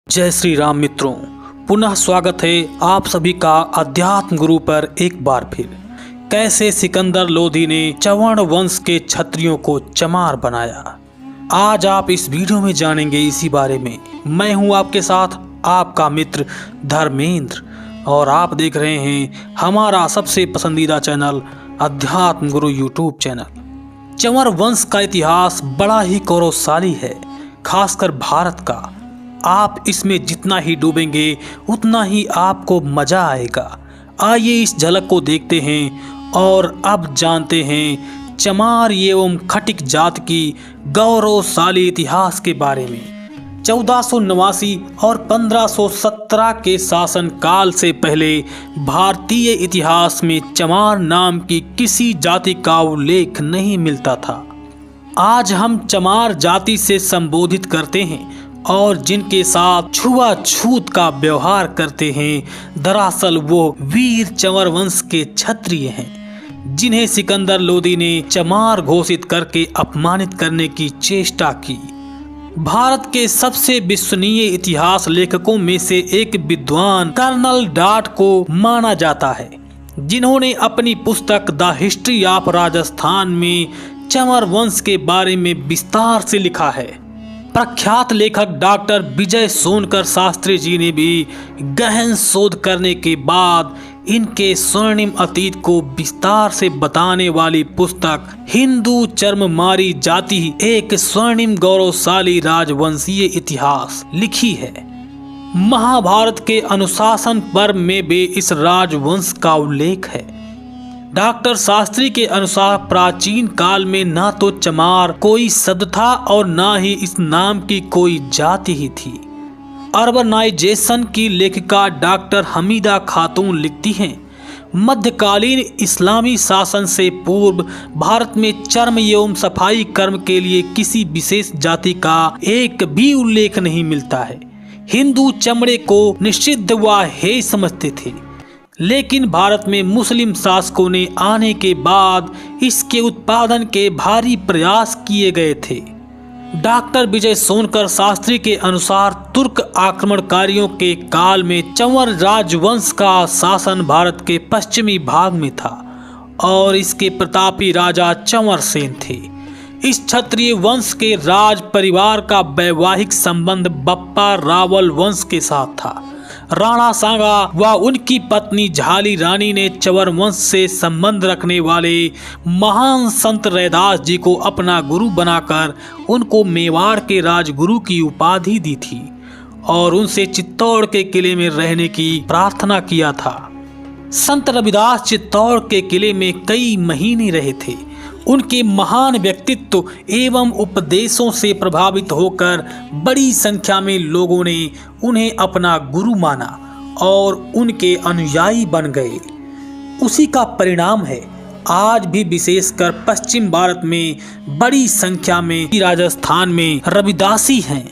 जय श्री राम मित्रों, पुनः स्वागत है आप सभी का अध्यात्म गुरु पर एक बार फिर। कैसे सिकंदर लोधी ने चवर्ण वंश के क्षत्रियों को चमार बनाया, आज आप इस वीडियो में जानेंगे इसी बारे में। मैं हूं आपके साथ आपका मित्र धर्मेंद्र और आप देख रहे हैं हमारा सबसे पसंदीदा चैनल अध्यात्म गुरु यूट्यूब चैनल। चंवर वंश का इतिहास बड़ा ही गौरवशाली है, खासकर भारत का। आप इसमें जितना ही डूबेंगे उतना ही आपको मजा आएगा। आइए इस झलक को देखते हैं और अब जानते हैं चमार एवं खटिक जात की गौरवशाली इतिहास के बारे में। 1489 और 1517 के शासन काल से पहले भारतीय इतिहास में चमार नाम की किसी जाति का उल्लेख नहीं मिलता था। आज हम चमार जाति से संबोधित करते हैं और जिनके साथ छुआछूत का व्यवहार करते हैं, दरअसल वो वीर चंवर वंश के क्षत्रिय हैं, जिन्हें सिकंदर लोधी ने चमार घोषित करके अपमानित करने की चेष्टा की। भारत के सबसे विश्वसनीय इतिहास लेखकों में से एक विद्वान कर्नल डाट को माना जाता है, जिन्होंने अपनी पुस्तक द हिस्ट्री ऑफ राजस्थान में चंवर वंश के बारे में विस्तार से लिखा है। प्रख्यात लेखक डॉक्टर विजय सोनकर शास्त्री जी ने भी गहन शोध करने के बाद इनके स्वर्णिम अतीत को विस्तार से बताने वाली पुस्तक हिंदू चर्ममारी जाति एक स्वर्णिम गौरवशाली राजवंशीय इतिहास लिखी है। महाभारत के अनुशासन पर्व में भी इस राजवंश का उल्लेख है। डॉक्टर शास्त्री के अनुसार प्राचीन काल में न तो चमार कोई शब्द था और न ही इस नाम की कोई जाति ही थी। अर्बनाइजेशन की लेखिका डॉक्टर हमीदा खातून लिखती हैं, मध्यकालीन इस्लामी शासन से पूर्व भारत में चर्म एवं सफाई कर्म के लिए किसी विशेष जाति का एक भी उल्लेख नहीं मिलता है। हिंदू चमड़े को निषिद्ध व हेय समझते थे, लेकिन भारत में मुस्लिम शासकों ने आने के बाद इसके उत्पादन के भारी प्रयास किए गए थे। डॉक्टर विजय सोनकर शास्त्री के अनुसार तुर्क आक्रमणकारियों के काल में चंवर राजवंश का शासन भारत के पश्चिमी भाग में था और इसके प्रतापी राजा चंवर सेन थे। इस क्षत्रिय वंश के राज परिवार का वैवाहिक संबंध बप्पा रावल वंश के साथ था। राणा सांगा व उनकी पत्नी झाली रानी ने चंवर वंश से संबंध रखने वाले महान संत रैदास जी को अपना गुरु बनाकर उनको मेवाड़ के राजगुरु की उपाधि दी थी और उनसे चित्तौड़ के किले में रहने की प्रार्थना किया था। संत रविदास चित्तौड़ के किले में कई महीने रहे थे। उनके महान व्यक्तित्व एवं उपदेशों से प्रभावित होकर बड़ी संख्या में लोगों ने उन्हें अपना गुरु माना और उनके अनुयायी बन गए। उसी का परिणाम है आज भी विशेषकर पश्चिम भारत में बड़ी संख्या में राजस्थान में रविदासी हैं।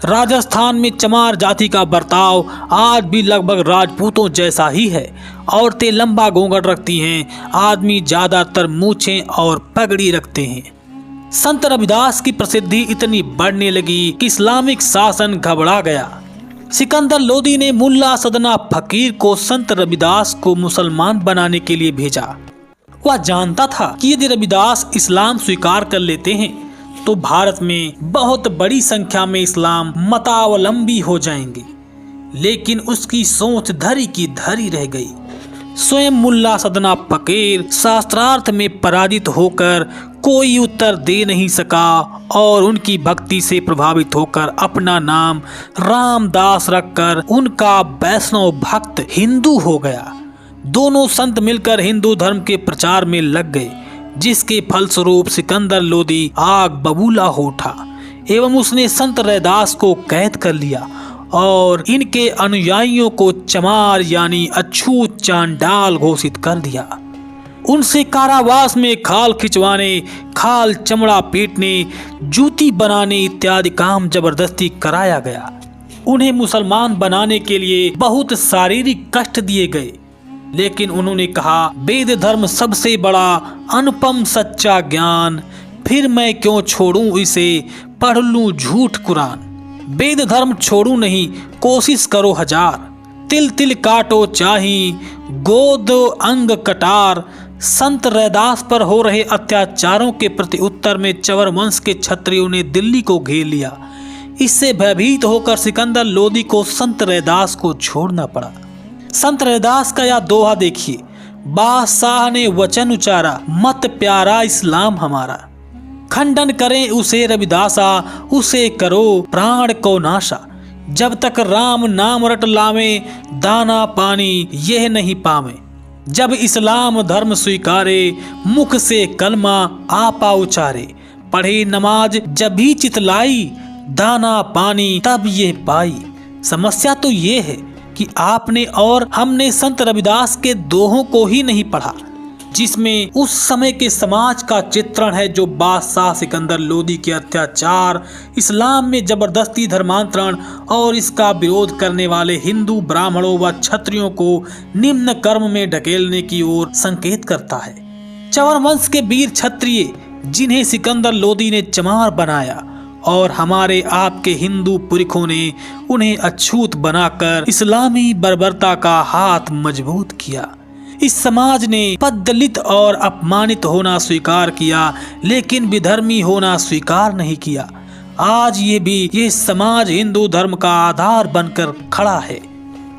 राजस्थान में चमार जाति का बर्ताव आज भी लगभग राजपूतों जैसा ही है। औरतें लंबा घूंघट रखती हैं, आदमी ज्यादातर मूछें और पगड़ी रखते हैं। संत रविदास की प्रसिद्धि इतनी बढ़ने लगी कि इस्लामिक शासन घबरा गया। सिकंदर लोधी ने मुल्ला सदना फकीर को संत रविदास को मुसलमान बनाने के लिए भेजा। वह जानता था कि यदि रविदास इस्लाम स्वीकार कर लेते हैं तो भारत में बहुत बड़ी संख्या में इस्लाम मतावलंबी हो जाएंगे, लेकिन उसकी सोच धरी की धरी रह गई। स्वयं मुल्ला सदना फकीर शास्त्रार्थ में पराजित होकर कोई उत्तर दे नहीं सका और उनकी भक्ति से प्रभावित होकर अपना नाम रामदास रखकर उनका वैष्णव भक्त हिंदू हो गया। दोनों संत मिलकर हिंदू धर्म के प्रचार में लग गए, जिसके फलस्वरूप सिकंदर लोधी आग बबूला हो उठा एवं उसने संत रैदास को कैद कर लिया और इनके अनुयायियों को चमार यानी अछूत चांडाल घोषित कर दिया। उनसे कारावास में खाल खिंचवाने, खाल चमड़ा पीटने, जूती बनाने इत्यादि काम जबरदस्ती कराया गया। उन्हें मुसलमान बनाने के लिए बहुत शारीरिक कष्ट दिए गए, लेकिन उन्होंने कहा, वेद धर्म सबसे बड़ा अनुपम सच्चा ज्ञान, फिर मैं क्यों छोड़ूं इसे, पढ़ लूं झूठ कुरान। वेद धर्म छोड़ू नहीं, कोशिश करो हजार। तिल तिल काटो चाही, गोद अंग कटार। संत रैदास पर हो रहे अत्याचारों के प्रति उत्तर में चवर वंश के क्षत्रियों ने दिल्ली को घेर लिया। इससे भयभीत होकर सिकंदर लोदी को संत रैदास को छोड़ना पड़ा। संत रैदास का यह दोहा देखिए, बादशाह ने वचन उचारा, मत प्यारा इस्लाम हमारा। खंडन करें उसे रविदासा, उसे करो प्राण को नाशा। जब तक राम नाम रट लावे, दाना पानी यह नहीं पावे। जब इस्लाम धर्म स्वीकारे, मुख से कलमा आपा उचारे। पढ़े नमाज जब भी चितलाई, दाना पानी तब ये पाई। समस्या तो ये है कि आपने और हमने संत रविदास के दोहों को ही नहीं पढ़ा, जिसमें उस समय के समाज का चित्रण है जो बादशाह सिकंदर लोदी के अत्याचार, इस्लाम में जबरदस्ती धर्मांतरण और इसका विरोध करने वाले हिंदू ब्राह्मणों व क्षत्रियों को निम्न कर्म में ढकेलने की ओर संकेत करता है। चवर वंश के वीर क्षत्रिय जिन्हें सिकंदर लोदी ने चमार बनाया और हमारे आपके हिंदू पुरखों ने उन्हें अछूत बनाकर इस्लामी बर्बरता का हाथ मजबूत किया। इस समाज ने पददलित और अपमानित होना स्वीकार किया, लेकिन विधर्मी होना स्वीकार नहीं किया। आज ये समाज हिंदू धर्म का आधार बनकर खड़ा है।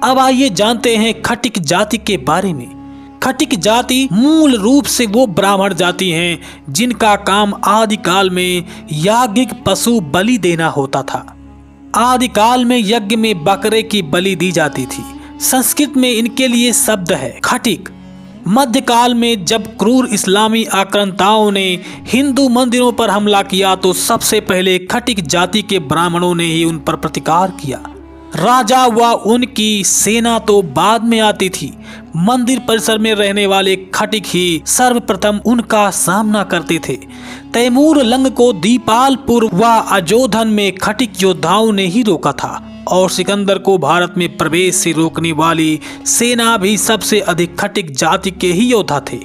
अब आइए जानते हैं खटिक जाति के बारे में। खटिक जाति मूल रूप से वो ब्राह्मण जाति हैं जिनका काम आदिकाल में याज्ञिक पशु बलि देना होता था। आदिकाल में यज्ञ में बकरे की बलि दी जाती थी। संस्कृत में इनके लिए शब्द है खटिक। मध्यकाल में जब क्रूर इस्लामी आक्रांताओं ने हिंदू मंदिरों पर हमला किया तो सबसे पहले खटिक जाति के ब्राह्मणों ने ही उन पर प्रतिकार किया। राजा व उनकी सेना तो बाद में आती थी। मंदिर परिसर में रहने वाले खटिक ही सर्वप्रथम उनका सामना करते थे। तैमूर लंग को दीपालपुर व अजोधन में खटिक योद्धाओं ने ही रोका था और सिकंदर को भारत में प्रवेश से रोकने वाली सेना भी सबसे अधिक खटिक जाति के ही योद्धा थे।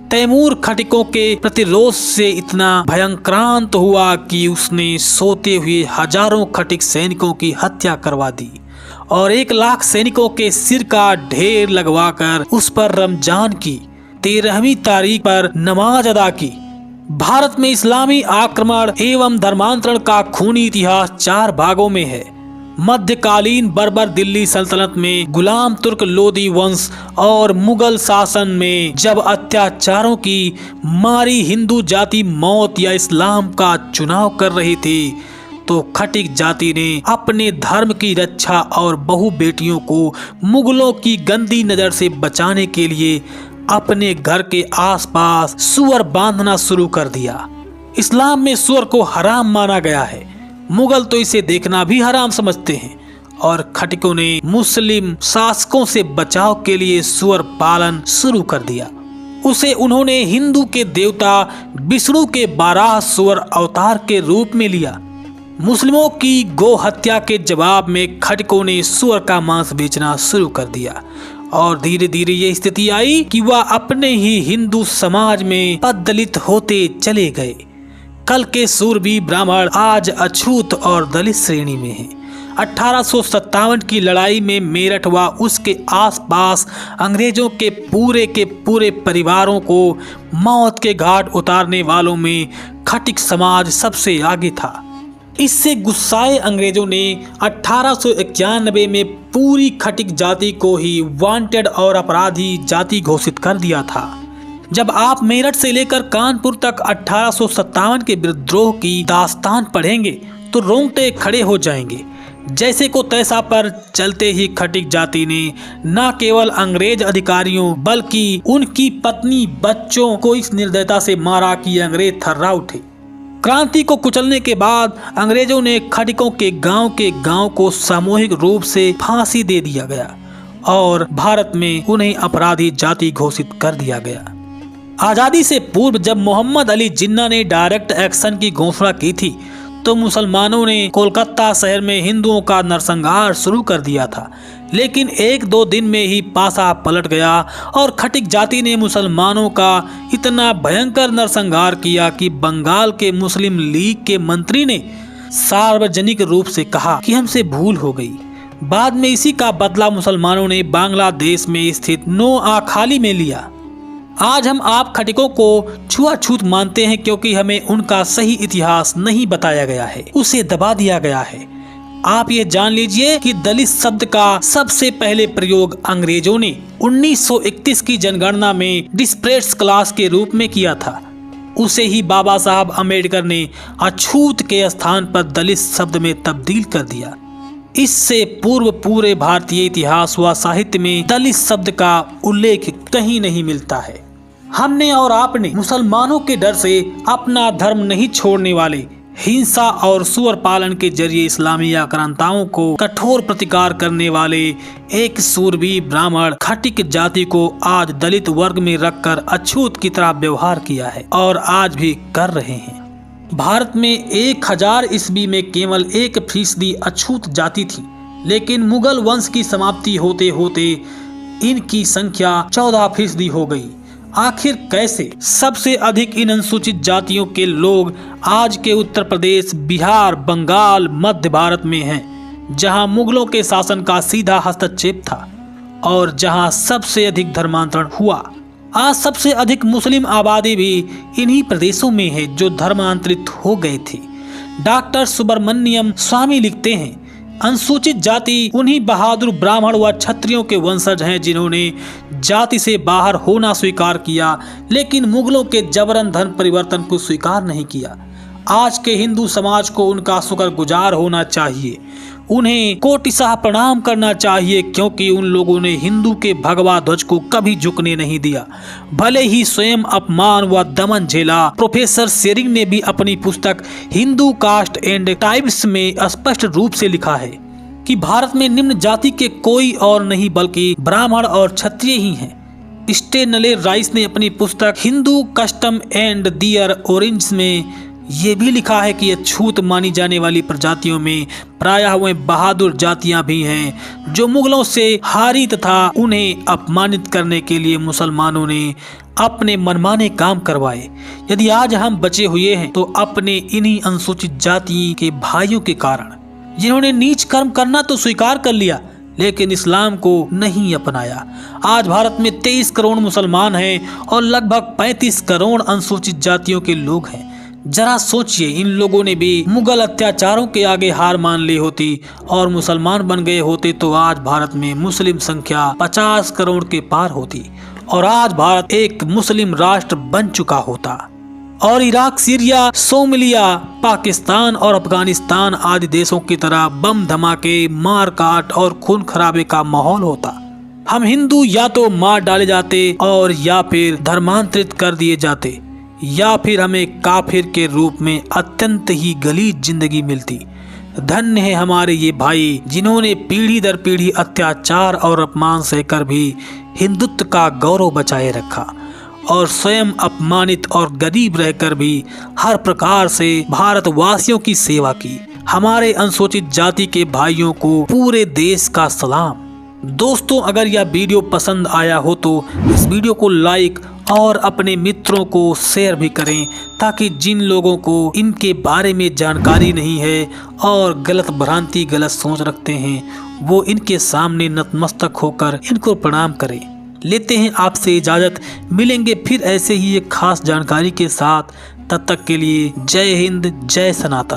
तैमूर खटिकों के प्रतिरोध से इतना भयंक्रांत हुआ कि उसने सोते हुए हजारों खटिक सैनिकों की हत्या करवा दी और 1 लाख सैनिकों के सिर का ढेर लगवाकर उस पर रमजान की 13वीं तारीख पर नमाज अदा की। भारत में इस्लामी आक्रमण एवं धर्मांतरण का खूनी इतिहास 4 भागों में है। मध्यकालीन बर्बर दिल्ली सल्तनत में गुलाम तुर्क लोदी वंश और मुगल शासन में जब अत्याचारों की मारी हिंदू जाति मौत या इस्लाम का चुनाव कर रही थी तो खटिक जाति ने अपने धर्म की रक्षा और बहु बेटियों को मुगलों की गंदी नजर से बचाने के लिए अपने घर के आसपास सुअर बांधना शुरू कर दिया। इस्लाम में सुअर को हराम माना गया है। मुगल तो इसे देखना भी हराम समझते हैं और खटिकों ने मुस्लिम शासकों से बचाव के लिए सुअर पालन शुरू कर दिया। उसे उन्होंने हिंदू के देवता विष्णु के 12 सुअर अवतार के रूप में लिया। मुस्लिमों की गो हत्या के जवाब में खटिकों ने सुअर का मांस बेचना शुरू कर दिया और धीरे धीरे ये स्थिति आई कि वह अपने ही हिंदू समाज में पददलित होते चले गए। कल के सूरवीर ब्राह्मण आज अछूत और दलित श्रेणी में हैं। 1857 की लड़ाई में मेरठ व उसके आसपास अंग्रेजों के पूरे परिवारों को मौत के घाट उतारने वालों में खटिक समाज सबसे आगे था। इससे गुस्साए अंग्रेजों ने 1891 में पूरी खटिक जाति को ही वांटेड और अपराधी जाति घोषित कर दिया था। जब आप मेरठ से लेकर कानपुर तक 1857 के विद्रोह की दास्तान पढ़ेंगे तो रोंगटे खड़े हो जाएंगे। जैसे को तैसा पर चलते ही खटिक जाति ने न केवल अंग्रेज अधिकारियों बल्कि उनकी पत्नी बच्चों को इस निर्दयता से मारा कि अंग्रेज थर्रा उठे। क्रांति को कुचलने के बाद अंग्रेजों ने खटिकों के गांव को सामूहिक रूप से फांसी दे दिया गया और भारत में उन्हें अपराधी जाति घोषित कर दिया गया। आज़ादी से पूर्व जब मोहम्मद अली जिन्ना ने डायरेक्ट एक्शन की घोषणा की थी तो मुसलमानों ने कोलकाता शहर में हिंदुओं का नरसंहार शुरू कर दिया था, लेकिन 1-2 दिन में ही पासा पलट गया और खटिक जाति ने मुसलमानों का इतना भयंकर नरसंहार किया कि बंगाल के मुस्लिम लीग के मंत्री ने सार्वजनिक रूप से कहा कि हमसे भूल हो गई। बाद में इसी का बदला मुसलमानों ने बांग्लादेश में स्थित नोआखाली में लिया। आज हम आप खटिकों को छुआछूत मानते हैं क्योंकि हमें उनका सही इतिहास नहीं बताया गया है, उसे दबा दिया गया है। आप ये जान लीजिए कि दलित शब्द का सबसे पहले प्रयोग अंग्रेजों ने 1931 की जनगणना में डिस्प्रेस्ड क्लास के रूप में किया था। उसे ही बाबा साहब अम्बेडकर ने अछूत के स्थान पर दलित शब्द में तब्दील कर दिया। इससे पूर्व पूरे भारतीय इतिहास व साहित्य में दलित शब्द का उल्लेख कहीं नहीं मिलता है। हमने और आपने मुसलमानों के डर से अपना धर्म नहीं छोड़ने वाले, हिंसा और सुअर पालन के जरिए इस्लामी आक्रांताओं को कठोर प्रतिकार करने वाले एक सूरवीर ब्राह्मण खटिक जाति को आज दलित वर्ग में रखकर अछूत की तरह व्यवहार किया है और आज भी कर रहे हैं। भारत में 1000 ईस्वी में केवल 1% अछूत जाति थी, लेकिन मुगल वंश की समाप्ति होते होते इनकी संख्या 14% हो गई। आखिर कैसे? सबसे अधिक इन अनुसूचित जातियों के लोग आज के उत्तर प्रदेश, बिहार, बंगाल, मध्य भारत में हैं, जहां मुगलों के शासन का सीधा हस्तक्षेप था और जहां सबसे अधिक धर्मांतरण हुआ। आज सबसे अधिक मुस्लिम आबादी भी इन्हीं प्रदेशों में है जो धर्मांतरित हो गए थे। डॉक्टर सुब्रमण्यम स्वामी लिखते हैं, अनुसूचित जाति उन्हीं बहादुर ब्राह्मण व क्षत्रियों के वंशज हैं जिन्होंने जाति से बाहर होना स्वीकार किया, लेकिन मुगलों के जबरन धर्म परिवर्तन को स्वीकार नहीं किया। आज के हिंदू समाज को उनका शुक्रगुजार होना चाहिए, उन्हें कोटिशाह प्रणाम करना चाहिए, क्योंकि उन लोगों ने हिंदू के भगवा ध्वज को कभी झुकने नहीं दिया, भले ही स्वयं अपमान व दमन झेला। प्रोफेसर शेरिंग ने भी अपनी पुस्तक हिंदू कास्ट एंड टाइप्स में स्पष्ट रूप से लिखा है कि भारत में निम्न जाति के कोई और नहीं बल्कि ब्राह्मण और क्षत्रिय ही हैं। स्टेनले राइस ने अपनी पुस्तक Hindu custom and their origins में ये भी लिखा है कि अछूत मानी जाने वाली प्रजातियों में प्रायः वे बहादुर जातियां भी हैं जो मुगलों से हारी तथा उन्हें अपमानित करने के लिए मुसलमानों ने अपने मनमाने काम करवाए। यदि आज हम बचे हुए हैं तो अपने इन्हीं अनुसूचित जाति के भाइयों के कारण, जिन्होंने नीच कर्म करना तो स्वीकार कर लिया लेकिन इस्लाम को नहीं अपनाया। आज भारत में 23 करोड़ मुसलमान हैं और लगभग 35 करोड़ अनुसूचित जातियों के लोग हैं। जरा सोचिए, इन लोगों ने भी मुगल अत्याचारों के आगे हार मान ली होती और मुसलमान बन गए होते तो आज भारत में मुस्लिम संख्या 50 करोड़ के पार होती और आज भारत एक मुस्लिम राष्ट्र बन चुका होता और इराक, सीरिया, सोमालिया, पाकिस्तान और अफगानिस्तान आदि देशों की तरह बम धमाके, मार काट और खून खराबे का माहौल होता। हम हिंदू या तो मार डाले जाते और या फिर धर्मांतरित कर दिए जाते या फिर हमें काफिर के रूप में अत्यंत ही गलीज जिंदगी मिलती। धन्य है हमारे ये भाई जिन्होंने पीढ़ी दर पीढ़ी अत्याचार और अपमान सहकर भी हिंदुत्व का गौरव बचाए रखा और स्वयं अपमानित और गरीब रहकर भी हर प्रकार से भारतवासियों की सेवा की। हमारे अनुसूचित जाति के भाइयों को पूरे देश का सलाम। दोस्तों, अगर यह वीडियो पसंद आया हो तो इस वीडियो को लाइक और अपने मित्रों को शेयर भी करें ताकि जिन लोगों को इनके बारे में जानकारी नहीं है और गलत भ्रांति, गलत सोच रखते हैं, वो इनके सामने नतमस्तक होकर इनको प्रणाम करें। लेते हैं आपसे इजाज़त, मिलेंगे फिर ऐसे ही एक खास जानकारी के साथ। तब तक के लिए जय हिंद, जय सनातन।